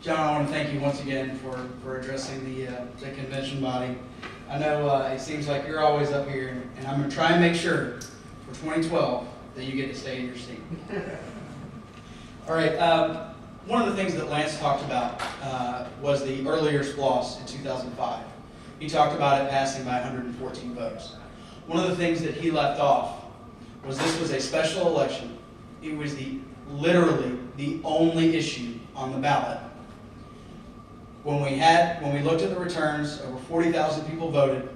John, I want to thank you once again for addressing the convention body. I know it seems like you're always up here, and I'm going to try and make sure for 2012 that you get to stay in your seat. All right. One of the things that Lance talked about was the earlier SPLOS in 2005. He talked about it passing by 114 votes. One of the things that he left off was this was a special election. It was literally the only issue on the ballot. When we looked at the returns, over 40,000 people voted.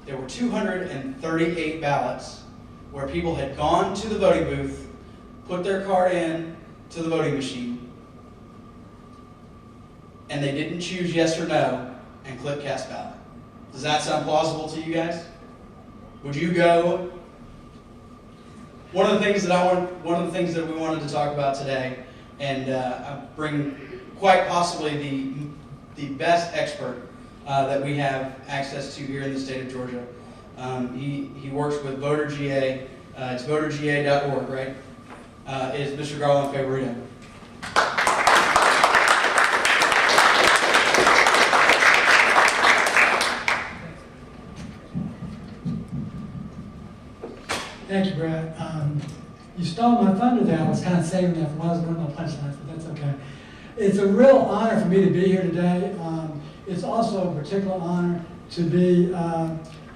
There were 238 ballots where people had gone to the voting booth, put their card in to the voting machine, and they didn't choose yes or no and click cast ballot. Does that sound plausible to you guys? Would you go? One of the things that we wanted to talk about today, and I bring quite possibly the best expert that we have access to here in the state of Georgia. He works with Voter GA. It's voterga.org, right? Is Mr. Garland Favorito. Thank you, Brad. You stole my thunder there. I was kind of saving that for when I was going on punchlines, but that's okay. It's a real honor for me to be here today. It's also a particular honor to be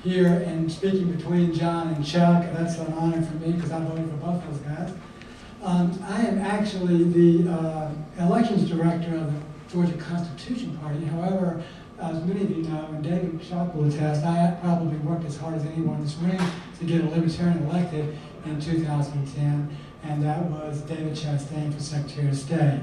here and speaking between John and Chuck. That's an honor for me because I voted for both those guys. I am actually the elections director of the Georgia Constitution Party. However, as many of you know, and David Shock will attest, I probably worked as hard as anyone in this room to get a Libertarian elected in 2010, and that was David Chastain for Secretary of State.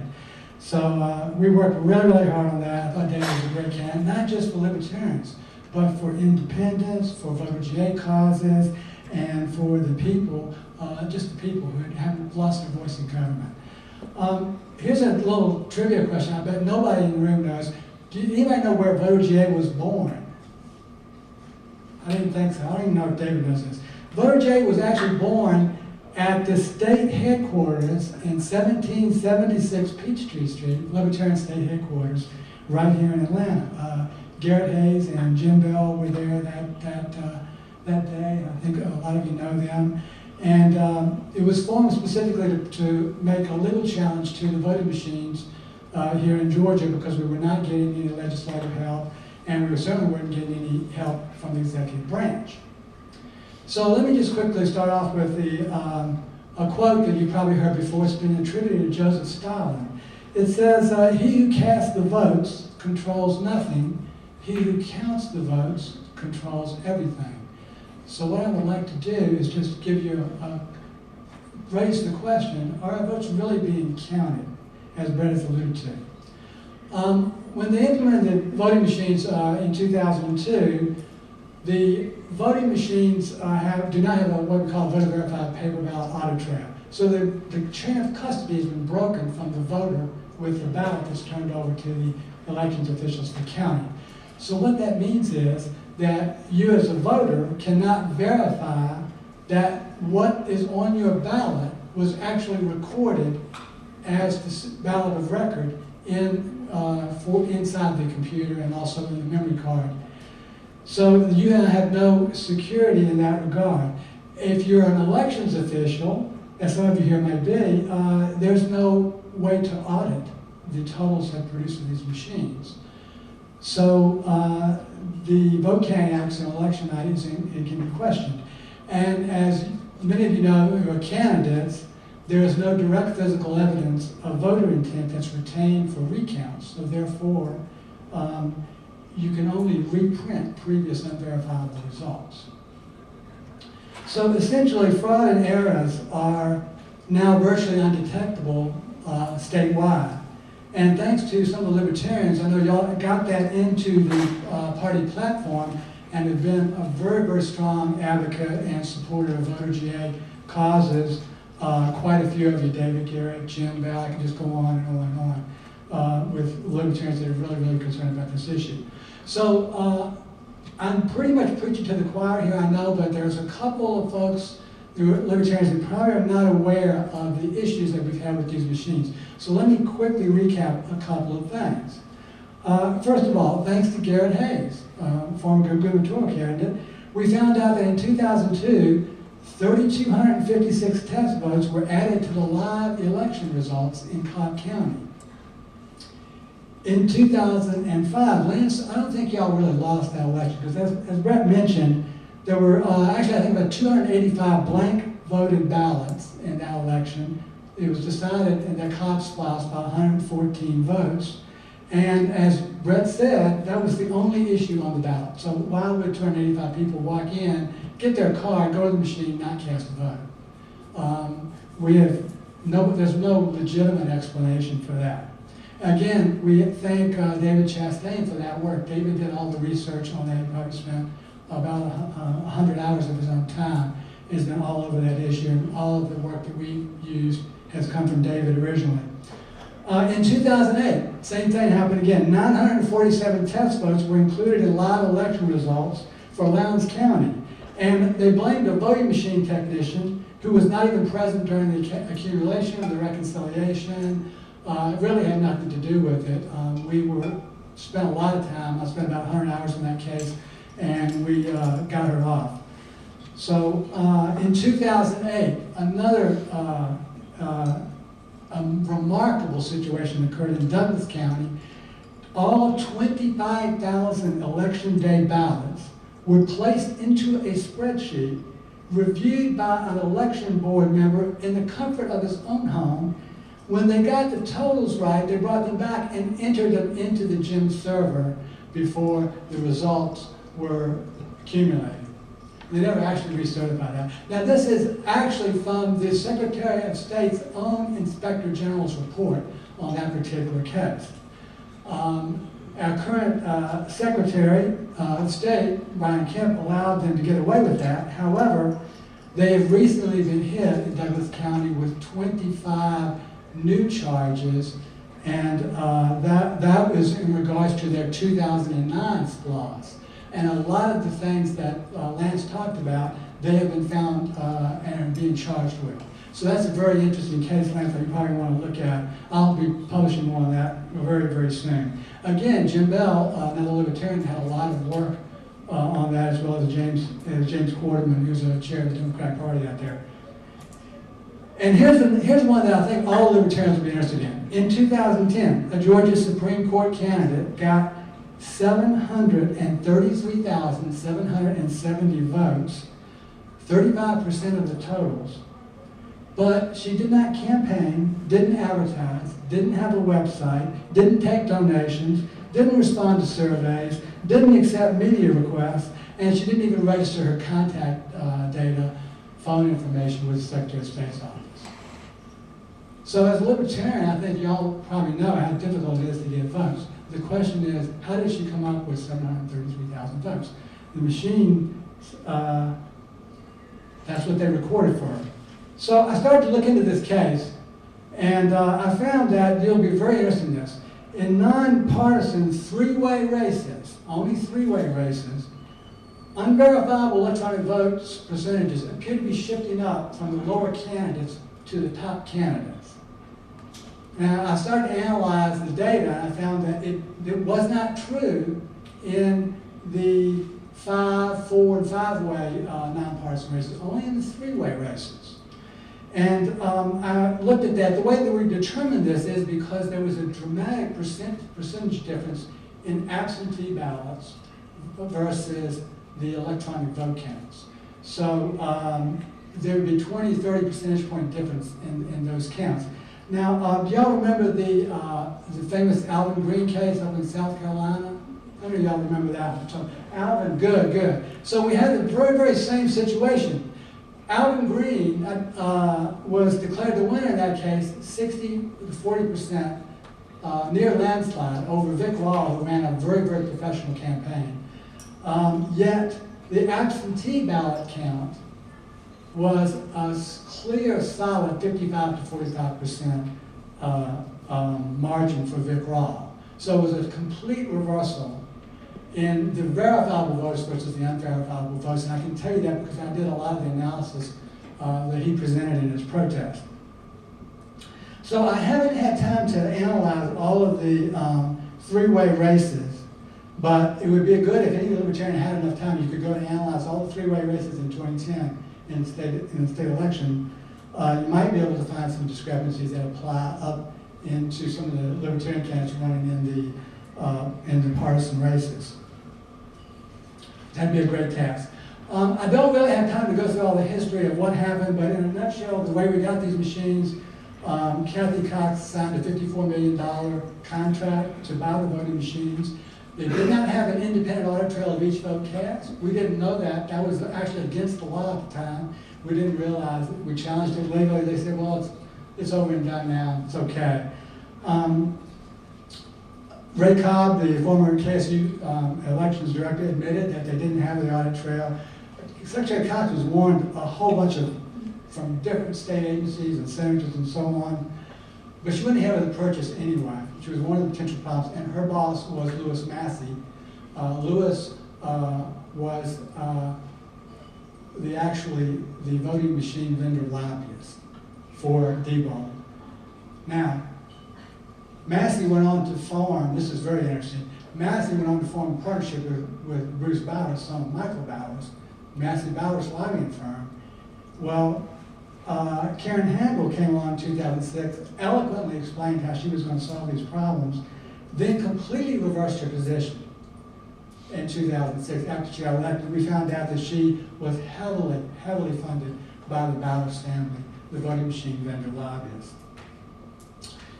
So we worked really, really hard on that. I thought David was a great candidate, not just for Libertarians, but for independents, for voter GA causes, and for the people, just the people who haven't lost their voice in government. Here's a little trivia question. I bet nobody in the room knows. Do anybody know where Voter GA was born? I didn't think so. I don't even know if David knows this. Voter GA was actually born at the state headquarters in 1776 Peachtree Street, Libertarian state headquarters, right here in Atlanta. Garrett Hayes and Jim Bell were there that day. I think a lot of you know them. And it was formed specifically to make a legal challenge to the voting machines here in Georgia because we were not getting any legislative help, and we certainly weren't getting any help from the executive branch. So let me just quickly start off with a quote that you probably heard before. It's been attributed to Joseph Stalin. It says, "He who casts the votes controls nothing. He who counts the votes controls everything." So what I would like to do is just give you raise the question, are our votes really being counted, as Brett has alluded to? When they implemented voting machines in 2002, the voting machines do not have what we call voter verified paper ballot audit trail. So the chain of custody has been broken from the voter with the ballot that's turned over to the elections officials for counting. So what that means is that you as a voter cannot verify that what is on your ballot was actually recorded as the ballot of record inside the computer and also in the memory card. So you have no security in that regard. If you're an elections official, as some of you here may be, there's no way to audit the totals that produced in these machines. So the vote counting acts in election night it can be questioned. And as many of you know who are candidates, there is no direct physical evidence of voter intent that's retained for recounts. So therefore, you can only reprint previous unverifiable results. So essentially, fraud and errors are now virtually undetectable statewide. And thanks to some of the libertarians, I know y'all got that into the party platform and have been a very, very strong advocate and supporter of voter GA causes. Quite a few of you, David Garrett, Jim Bell, I can just go on and on and on with libertarians that are really, really concerned about this issue. So I'm pretty much preaching to the choir here, I know, but there's a couple of folks the Libertarians are probably not aware of the issues that we've had with these machines. So let me quickly recap a couple of things. First of all, thanks to Garrett Hayes, former gubernatorial candidate, we found out that in 2002, 3,256 test votes were added to the live election results in Cobb County. In 2005, Lance, I don't think y'all really lost that election, because as Brett mentioned, there were actually, I think, about 285 blank voted ballots in that election. It was decided in that Cobb lost by 114 votes. And as Brett said, that was the only issue on the ballot. So why would 285 people walk in, get their card, go to the machine, not cast a vote? There's no legitimate explanation for that. Again, we thank David Chastain for that work. David did all the research on that. He probably spent about 100 hours of his own time. He's been all over that issue, and all of the work that we used has come from David originally. In 2008, same thing happened again. 947 test votes were included in live election results for Lowndes County. And they blamed a voting machine technician who was not even present during the accumulation, the reconciliation. It really had nothing to do with it. Spent a lot of time. I spent about 100 hours in that case, and we got her off. So in 2008, another a remarkable situation occurred in Douglas County. All 25,000 election day ballots were placed into a spreadsheet, reviewed by an election board member in the comfort of his own home. When they got the totals right, they brought them back and entered them into the GIM server before the results were accumulated. They never actually recertified that. Now, this is actually from the Secretary of State's own Inspector General's report on that particular case. Our current Secretary of State, Brian Kemp, allowed them to get away with that. However, they have recently been hit in Douglas County with 25 new charges, and that was in regards to their 2009 SPLOS. And a lot of the things that Lance talked about, they have been found and are being charged with. So that's a very interesting case, Lance, that you probably want to look at. I'll be publishing more on that very, very soon. Again, Jim Bell, another Libertarian, had a lot of work on that, as well as James Quarterman, who's a chair of the Democratic Party out there. And here's one that I think all Libertarians will be interested in. In 2010, a Georgia Supreme Court candidate got 733,770 votes, 35% of the totals. But she did not campaign, didn't advertise, didn't have a website, didn't take donations, didn't respond to surveys, didn't accept media requests, and she didn't even register her contact data, phone information with the Secretary of State's office. So as a Libertarian, I think y'all probably know how difficult it is to get votes. The question is, how did she come up with 733,000 votes? The machine, that's what they recorded for her. So I started to look into this case, and I found that you'll be very interested in this. In nonpartisan three-way races, only three-way races, unverifiable electronic votes percentages appear to be shifting up from the lower candidates to the top candidates. Now, I started to analyze the data, and I found that it was not true in the 5, 4, and 5-way nonpartisan races, only in the three-way races. And I looked at that. The way that we determined this is because there was a dramatic percentage difference in absentee ballots versus the electronic vote counts. So there would be 20, 30 percentage point difference in those counts. Now, do y'all remember the famous Alvin Green case up in South Carolina? How many of y'all remember that one? So, Alvin, good. So we had the very, very same situation. Alvin Green was declared the winner in that case, 60 to 40%, near landslide over Vic Law, who ran a very, very professional campaign. Yet the absentee ballot count was a clear, solid 55 to 45% margin for Vic Law. So it was a complete reversal in the verifiable votes versus the unverifiable votes. And I can tell you that because I did a lot of the analysis that he presented in his protest. So I haven't had time to analyze all of the three-way races, but it would be good if any Libertarian had enough time, you could go and analyze all the three-way races in 2010 in the state election. You might be able to find some discrepancies that apply up into some of the Libertarian candidates running in the partisan races. That'd be a great task. I don't really have time to go through all the history of what happened, but in a nutshell, the way we got these machines, Kathy Cox signed a $54 million contract to buy the voting machines. They did not have an independent audit trail of each vote cast. We didn't know that. That was actually against the law at the time. We didn't realize it. We challenged it legally. They said, well, it's over and done now. It's okay. Ray Cobb, the former KSU elections director, admitted that they didn't have the audit trail. Secretary Cox was warned a whole bunch from different state agencies and senators and so on, but she wouldn't have the purchase anyway. She was one of the potential problems, and her boss was Louis Massey. Louis was the voting machine vendor lobbyist for Diebold. Now, Massey went on to form, this is very interesting, Massey went on to form a partnership with Bruce Bowers, son of Michael Bowers, Massey Bowers lobbying firm. Well, Karen Handel came along in 2006, eloquently explained how she was going to solve these problems, then completely reversed her position in 2006 after she got elected. We found out that she was heavily, heavily funded by the Bowers family, the voting machine vendor lobbyist.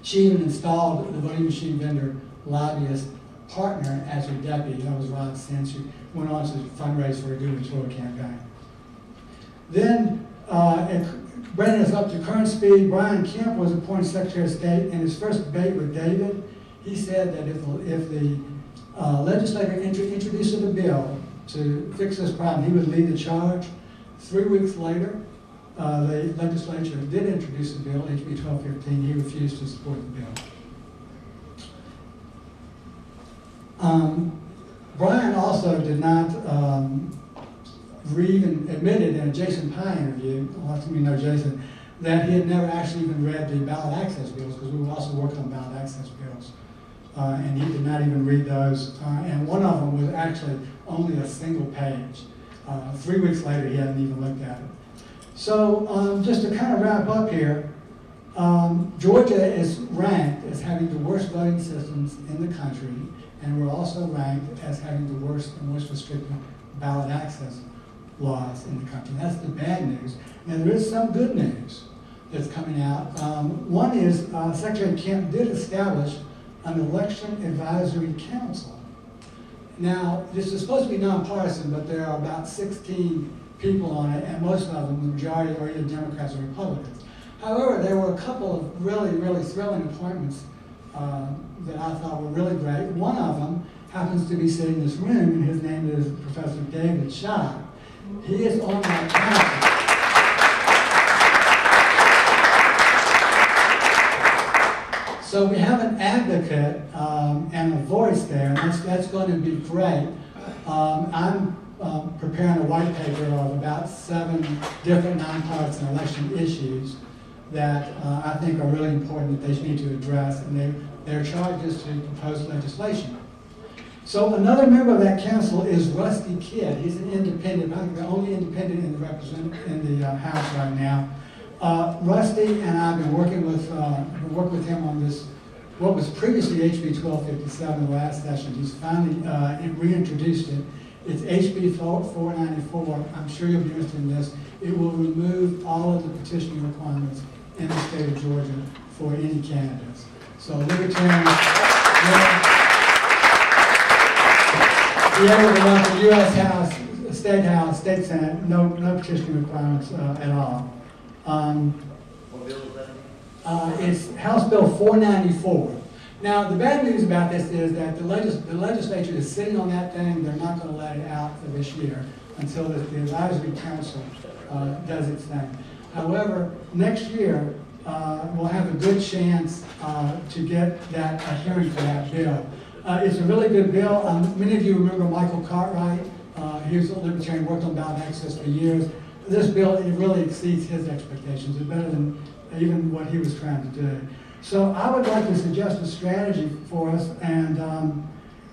She even installed the voting machine vendor lobbyist partner as her deputy. That was Rod Sins, who went on to fundraise for a gubernatorial campaign. Then, bringing us up to current speed, Brian Kemp was appointed Secretary of State. In his first debate with David, he said that if the legislature introduced a bill to fix this problem, he would lead the charge. 3 weeks later, the legislature did introduce a bill, HB 1215. He refused to support the bill. Brian also did not even admitted in a Jason Pye interview, lots of you know Jason, that he had never actually even read the ballot access bills, because we were also working on ballot access bills. And he did not even read those. And one of them was actually only a single page. 3 weeks later, he hadn't even looked at it. So just to kind of wrap up here, Georgia is ranked as having the worst voting systems in the country, and we're also ranked as having the worst and most restrictive ballot access laws in the country. That's the bad news. Now there is some good news that's coming out. One is Secretary Kemp did establish an election advisory council. Now this is supposed to be nonpartisan, but there are about 16 people on it, and most of them, the majority, are either Democrats or Republicans. However, there were a couple of really, really thrilling appointments that I thought were really great. One of them happens to be sitting in this room, and his name is Professor David Schott. He is on that council. So we have an advocate and a voice there, and that's going to be great. I'm preparing a white paper of about 7 different nonpartisan election issues that I think are really important that they need to address, and their charge is to propose legislation. So another member of that council is Rusty Kidd. He's an independent, I think the only independent in the House right now. Rusty and I have been working with him on this, what was previously HB 1257 the last session. He's finally reintroduced it. It's HB 494. I'm sure you'll be interested in this. It will remove all of the petitioning requirements in the state of Georgia for any candidates. So Libertarians will be able to run for U.S. House, State Senate, no petitioning requirements at all. What bill is that? It's House Bill 494. Now, the bad news about this is that the legislature is sitting on that thing. They're not going to let it out for this year until the advisory council does its thing. However, next year, we'll have a good chance to get a hearing for that bill. It's a really good bill. Many of you remember Michael Cartwright. He was a Libertarian, worked on ballot access for years. this bill, it really exceeds his expectations. It's better than even what he was trying to do. So I would like to suggest a strategy for us, and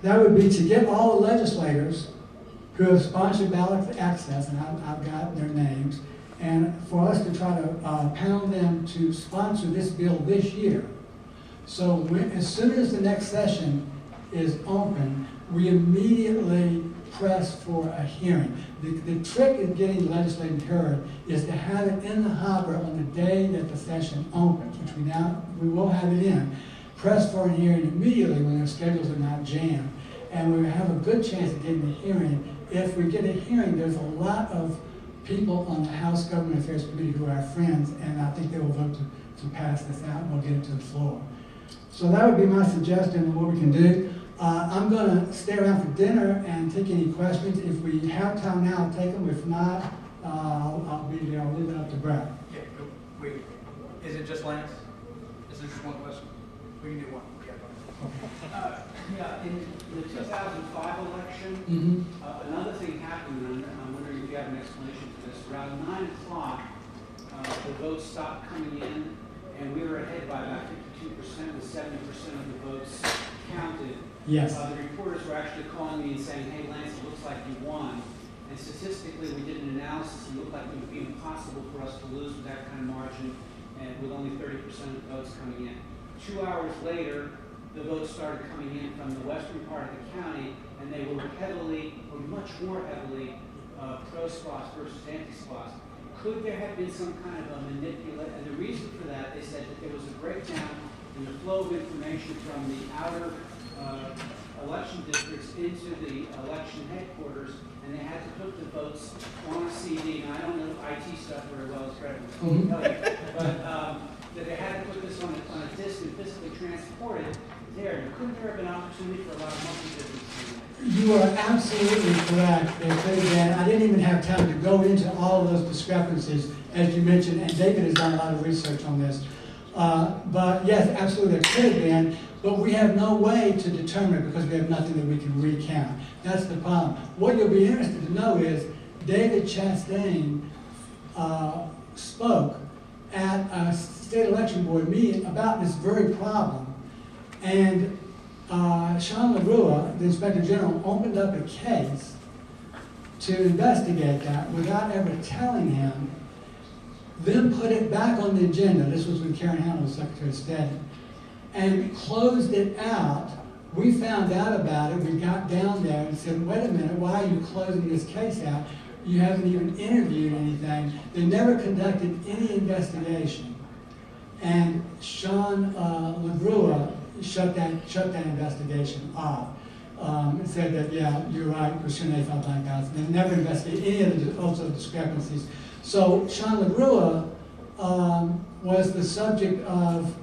that would be to get all the legislators who have sponsored ballot access, and I've got their names, and for us to try to pound them to sponsor this bill this year. So as soon as the next session is open, we immediately press for a hearing. The trick in getting legislative heard is to have it in the hopper on the day that the session opens, which we will have it in. Press for a hearing immediately when their schedules are not jammed. And we have a good chance of getting a hearing. If we get a hearing, there's a lot of people on the House Government Affairs Committee who are our friends, and I think they will vote to pass this out, and we'll get it to the floor. So that would be my suggestion of what we can do. I'm going to stay around for dinner and take any questions. If we have time now, I'll take them. If not, I'll be there. I'll leave it up to Brad. Yeah, wait, is it just Lance? Is there just one question? We can do one. Yeah, in the 2005 election, another thing happened, and I'm wondering if you have an explanation for this. Around 9 o'clock, the votes stopped coming in, and we were ahead by about 52%, with 70% of the votes counted. Yes. The reporters were actually calling me and saying, hey, Lance, it looks like you won. And statistically, we did an analysis, and it looked like it would be impossible for us to lose with that kind of margin, and with only 30% of the votes coming in. 2 hours later, the votes started coming in from the western part of the county, and they were much more heavily pro-SPLOST versus anti-SPLOST. Could there have been some kind of a manipulation? And the reason for that, they said that there was a breakdown in the flow of information from the outer election districts into the election headquarters, and they had to put the votes on a CD. And I don't know IT stuff very well, as Fred will tell you, but that they had to put this on a disc and physically transport it there. Couldn't there have been opportunity for a lot of monkey business? You are absolutely correct. There could have been. I didn't even have time to go into all of those discrepancies, as you mentioned, and David has done a lot of research on this. But yes, absolutely, there could have been, but we have no way to determine it because we have nothing that we can recount. That's the problem. What you'll be interested to know is David Chastain spoke at a state election board meeting about this very problem. And Sean LaRua, the Inspector General, opened up a case to investigate that without ever telling him, then put it back on the agenda. This was when Karen Hannah was Secretary of State, and closed it out. We found out about it. We got down there and said, wait a minute, why are you closing this case out? You haven't even interviewed anything. They never conducted any investigation. And Sean LaRua shut that investigation off. And said that, yeah, you're right, we shouldn't have filed blank ballots. They never investigated any of the also discrepancies. So Sean LaRua was the subject of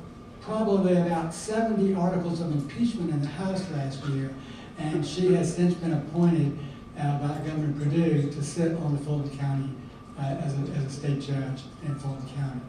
probably about 70 articles of impeachment in the House last year, and she has since been appointed by Governor Perdue to sit on the Fulton County as a state judge in Fulton County.